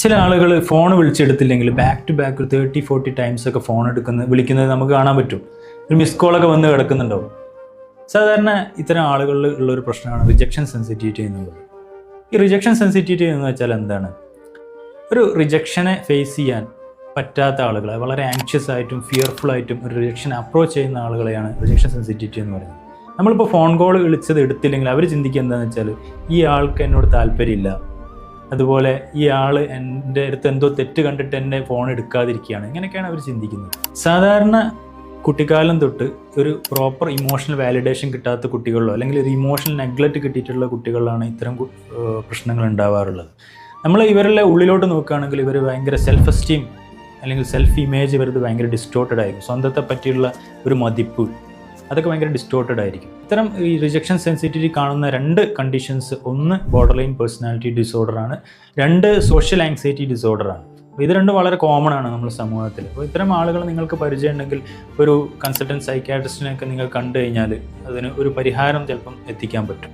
ചില ആളുകൾ ഫോൺ വിളിച്ചെടുത്തില്ലെങ്കിൽ ബാക്ക് ടു ബാക്ക് 30-40 ടൈംസ് ഒക്കെ ഫോൺ വിളിക്കുന്നത് നമുക്ക് കാണാൻ പറ്റും. ഒരു മിസ് കോളൊക്കെ വന്ന് കിടക്കുന്നുണ്ടാവും. സാധാരണ ഇത്തരം ആളുകളിൽ ഉള്ളൊരു പ്രശ്നമാണ് റിജക്ഷൻ സെൻസിറ്റിവിറ്റി എന്നുള്ളത്. ഈ റിജക്ഷൻ സെൻസിറ്റിവിറ്റി എന്ന് വെച്ചാൽ എന്താണ്? ഒരു റിജക്ഷനെ ഫേസ് ചെയ്യാൻ പറ്റാത്ത ആളുകളെ, വളരെ ആങ്ഷ്യസ് ആയിട്ടും ഫിയർഫുൾ ആയിട്ടും ഒരു റിജക്ഷൻ അപ്രോച്ച് ചെയ്യുന്ന ആളുകളെയാണ് റിജക്ഷൻ സെൻസിറ്റിവിറ്റി എന്ന് പറയുന്നത്. നമ്മളിപ്പോൾ ഫോൺ കോൾ വിളിച്ചത് എടുത്തില്ലെങ്കിൽ അവർ ചിന്തിക്കുക എന്താണെന്ന് വെച്ചാൽ, ഈ ആൾക്ക് എന്നോട് താല്പര്യമില്ല, അതുപോലെ ഈ ആൾ എൻ്റെ അടുത്ത് എന്തോ തെറ്റ് കണ്ടിട്ട് എന്നെ ഫോൺ എടുക്കാതിരിക്കുകയാണ്, ഇങ്ങനെയൊക്കെയാണ് അവർ ചിന്തിക്കുന്നത്. സാധാരണ കുട്ടിക്കാലം തൊട്ട് ഒരു പ്രോപ്പർ ഇമോഷണൽ വാലിഡേഷൻ കിട്ടാത്ത കുട്ടികളിലോ അല്ലെങ്കിൽ ഒരു ഇമോഷണൽ നെഗ്ലക്റ്റ് കിട്ടിയിട്ടുള്ള കുട്ടികളിലാണ് ഇത്തരം പ്രശ്നങ്ങൾ ഉണ്ടാവാറുള്ളത്. നമ്മൾ ഇവരുടെ ഉള്ളിലോട്ട് നോക്കുകയാണെങ്കിൽ ഇവർ ഭയങ്കര സെൽഫ് എസ്റ്റീം അല്ലെങ്കിൽ സെൽഫ് ഇമേജ് ഇവരത് ഭയങ്കര ഡിസ്റ്റോർട്ടഡ് ആയിരിക്കും. സ്വന്തത്തെ പറ്റിയുള്ള ഒരു മതിപ്പ് അതൊക്കെ ഭയങ്കര ഡിസ്റ്റോർട്ടഡ് ആയിരിക്കും. ഇത്തരം ഈ റിജക്ഷൻ സെൻസിറ്റിവിറ്റി കാണുന്ന 2 കണ്ടീഷൻസ്, ഒന്ന് ബോർഡർ ലൈൻ പേഴ്സണാലിറ്റി ഡിസോർഡറാണ്, 2 സോഷ്യൽ ആങ്സൈറ്റി ഡിസോർഡറാണ്. അപ്പോൾ ഇത് 2 വളരെ കോമൺ ആണ് നമ്മുടെ സമൂഹത്തിൽ. അപ്പോൾ ഇത്തരം ആളുകൾ നിങ്ങൾക്ക് പരിചയം ഉണ്ടെങ്കിൽ ഒരു കൺസൾട്ടൻറ്റ് സൈക്യാട്രിസ്റ്റിനെയൊക്കെ നിങ്ങൾ കണ്ടു കഴിഞ്ഞാൽ അതിന് ഒരു പരിഹാരം ചിലപ്പം എത്തിക്കാൻ പറ്റും.